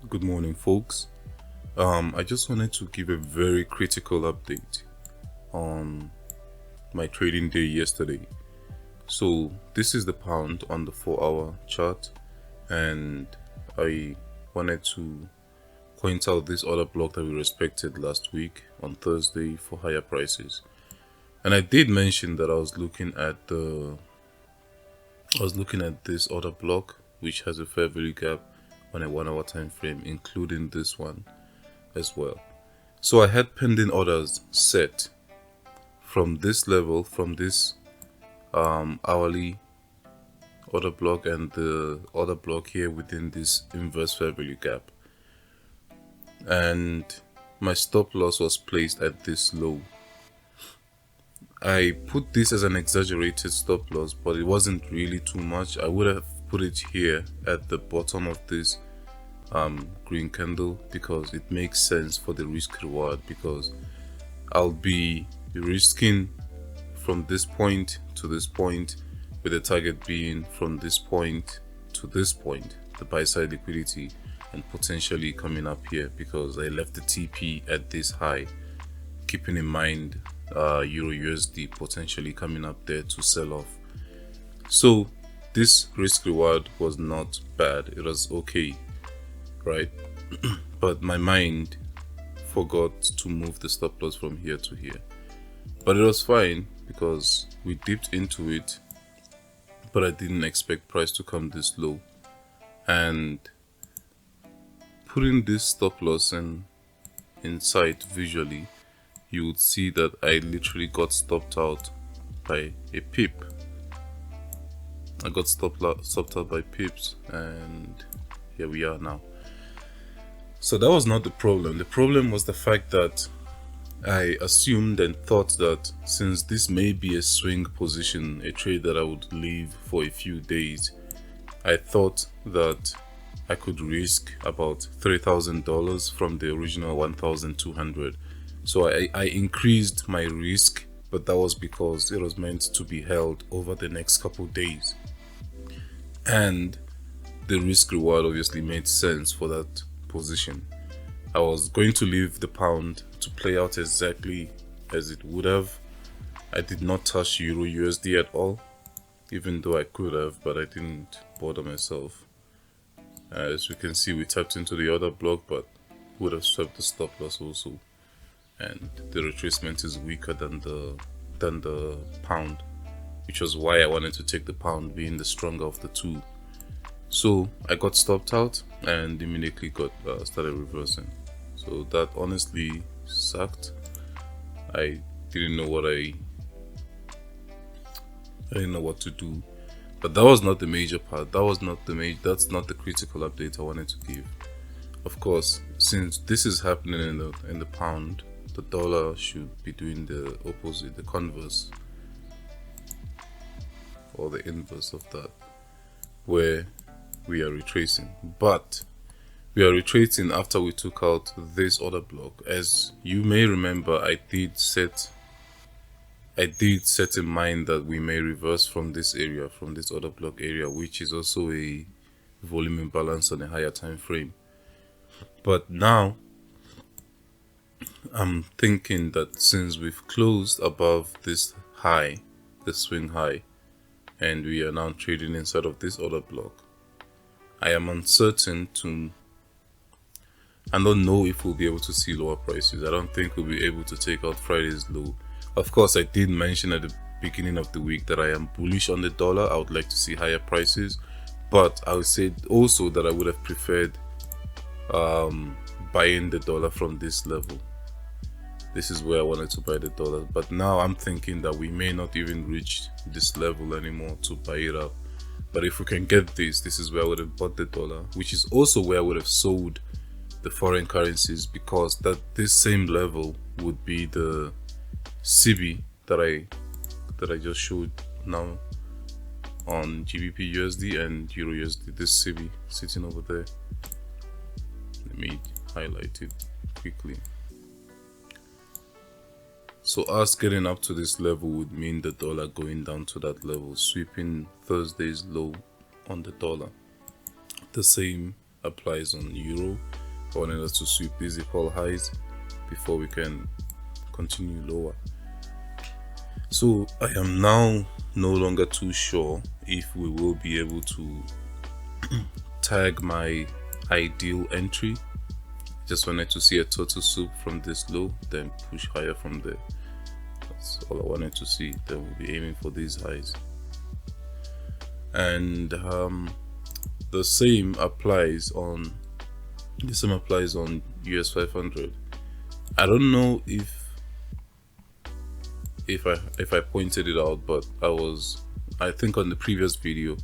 Good morning, folks. I just wanted to give a very critical update on my trading day yesterday. So, this is the pound on the 4-hour chart, and I wanted to point out this other block that we respected last week on Thursday for higher prices. And I did mention that I was looking at this other block which has a fair value gap on a 1 hour time frame, including this one as well. So I had pending orders set from this level, from this hourly order block and the order block here within this inverse fair value gap, and my stop loss was placed at this low. I put this as an exaggerated stop loss, but it wasn't really too much. I would have put it here at the bottom of this green candle because it makes sense for the risk reward, because I'll be risking from this point to this point, with the target being from this point to this point, the buy side liquidity, and potentially coming up here because I left the TP at this high, keeping in mind Euro USD potentially coming up there to sell off. So this risk reward was not bad, it was okay, right? But my mind forgot to move the stop loss from here to here, but it was fine because we dipped into it, but I didn't expect price to come this low. And putting this stop loss in sight visually, you would see that I literally got stopped out by a pip. I got stopped out by pips, and here we are now. So that was not the problem. The problem was the fact that I assumed and thought that since this may be a swing position, a trade that I would leave for a few days, I thought that I could risk about $3,000 from the original 1,200. So I increased my risk, but that was because it was meant to be held over the next couple days. And the risk reward obviously made sense for that position. I was going to leave the pound to play out exactly as it would have. I did not touch Euro USD at all, even though I could have, but I didn't bother myself. As we can see, we tapped into the other block, but would have swept the stop loss also. And the retracement is weaker than the pound, which was why I wanted to take the pound, being the stronger of the two. So I got stopped out and immediately got started reversing. So that honestly sucked. I didn't know what to do. But that was not the major part. That's not the critical update I wanted to give. Of course, since this is happening in the pound, the dollar should be doing the opposite, the converse, or the inverse of that, where we are retracing. But we are retracing after we took out this other block. As you may remember, I did set in mind that we may reverse from this area, from this other block area, which is also a volume imbalance on a higher time frame. But now I'm thinking that since we've closed above this high, the swing high, and we are now trading inside of this other block, I am uncertain I don't know if we'll be able to see lower prices. I don't think we'll be able to take out Friday's low. Of course, I did mention at the beginning of the week that I am bullish on the dollar. I would like to see higher prices, but I would say also that I would have preferred buying the dollar from this level. This is where I wanted to buy the dollar, but now I'm thinking that we may not even reach this level anymore to buy it up. But if we can get this is where I would have bought the dollar, which is also where I would have sold the foreign currencies, because this same level would be the CB that I just showed now on GBP USD and Euro USD. This CB sitting over there. Let me highlight it quickly. So us getting up to this level would mean the dollar going down to that level, sweeping Thursday's low on the dollar. The same applies on euro. I wanted us to sweep these equal highs before we can continue lower. So I am now no longer too sure if we will be able to tag my ideal entry. Just wanted to see a total soup from this low, then push higher from there. That's all I wanted to see. Then we'll be aiming for these highs. And the same applies on US 500. I don't know if I pointed it out, but I think on the previous video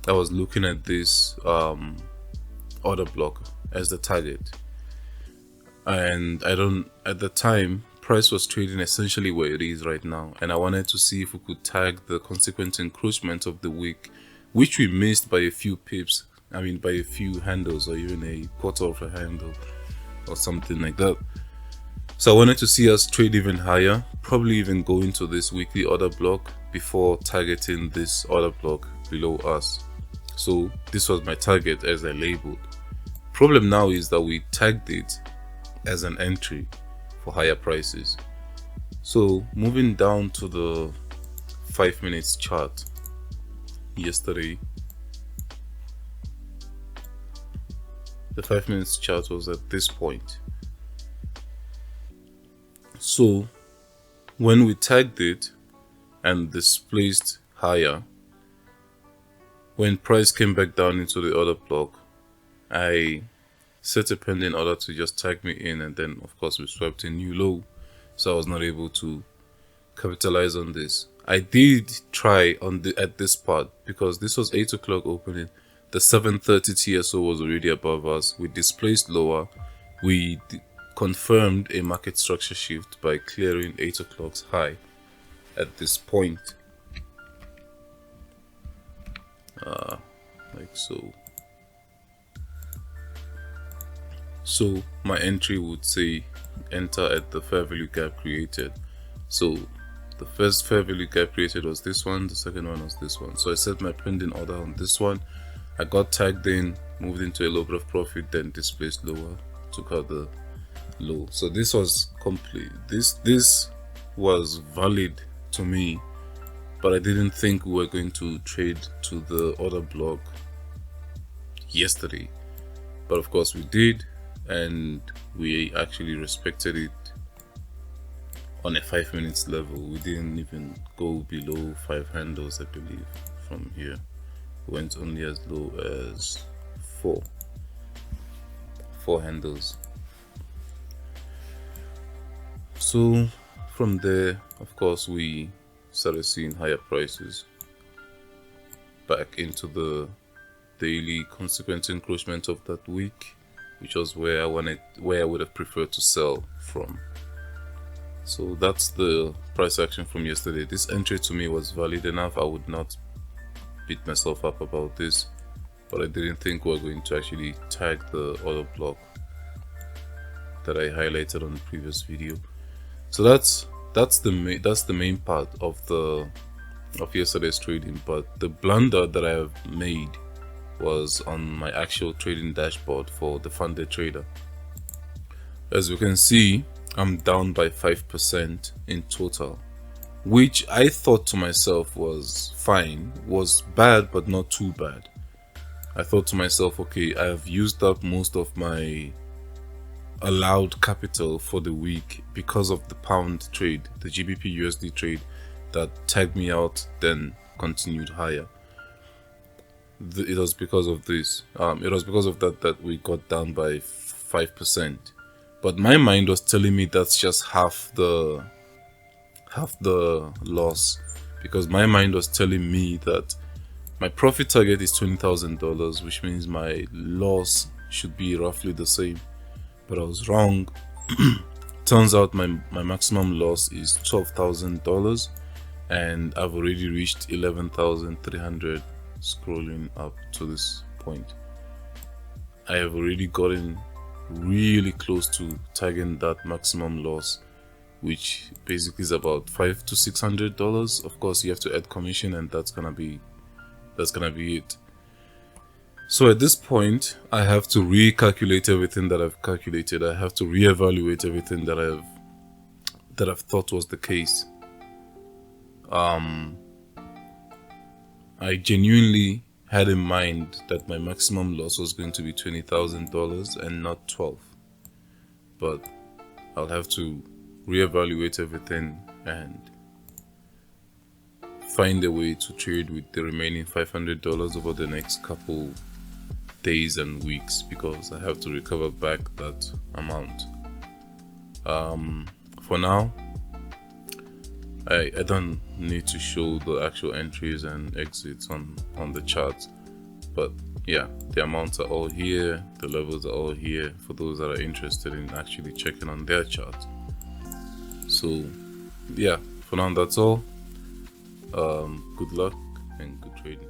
I was looking at this order block as the target, and at the time price was trading essentially where it is right now, and I wanted to see if we could tag the consequent encroachment of the week, which we missed by a few pips. I mean, by a few handles, or even a quarter of a handle or something like that. So I wanted to see us trade even higher, probably even go into this weekly order block before targeting this order block below us. So this was my target as I labeled. Problem now is that we tagged it as an entry for higher prices. So moving down to the 5 minutes chart yesterday, the 5 minutes chart was at this point. So when we tagged it and displaced higher, when price came back down into the order block, I set a pending order to just tag me in, and then of course we swept a new low, so I was not able to capitalize on this. I did try at this part, because this was 8 o'clock opening. The 7:30 TSO was already above us. We displaced lower. We confirmed a market structure shift by clearing 8 o'clock's high at this point, like so. So my entry would say enter at the fair value gap created. So the first fair value gap created was this one, the second one was this one. So I set my pending order on this one. I got tagged in, moved into a low bit of profit, then displaced lower, took out the low. So this was complete. This was valid to me, but I didn't think we were going to trade to the order block yesterday. But of course we did, and we actually respected it on a 5 minutes level. We didn't even go below 5 handles, I believe. From here we went only as low as four handles. So from there, of course, we started seeing higher prices back into the daily consequent encroachment of that week, which was where I would have preferred to sell from. So that's the price action from yesterday. This entry to me was valid enough. I would not beat myself up about this, but I didn't think we were going to actually tag the order block that I highlighted on the previous video. So that's the main part of yesterday's trading. But the blunder that I have made was on my actual trading dashboard for the funded trader. As you can see, I'm down by 5% in total, which I thought to myself was fine, was bad but not too bad. I thought to myself, okay, I have used up most of my allowed capital for the week because of the pound trade, the GBP USD trade that tagged me out, then continued higher. It was because of this. It was because of that we got down by 5%. But my mind was telling me that's just half the loss, because my mind was telling me that my profit target is $20,000, which means my loss should be roughly the same. But I was wrong. Turns out my maximum loss is $12,000, and I've already reached 11,300 scrolling up to this point. I have already gotten really close to tagging that maximum loss, which basically is about $500 to $600. Of course, you have to add commission, and that's gonna be it. So at this point, I have to recalculate everything that I've calculated. I have to reevaluate everything that I've thought was the case. I genuinely had in mind that my maximum loss was going to be $20,000 and not 12. But I'll have to reevaluate everything and find a way to trade with the remaining $500 over the next couple days and weeks, because I have to recover back that amount. For now, I don't need to show the actual entries and exits on the chart, but yeah, the amounts are all here, the levels are all here for those that are interested in actually checking on their chart. So yeah, for now that's all. Good luck and good trading.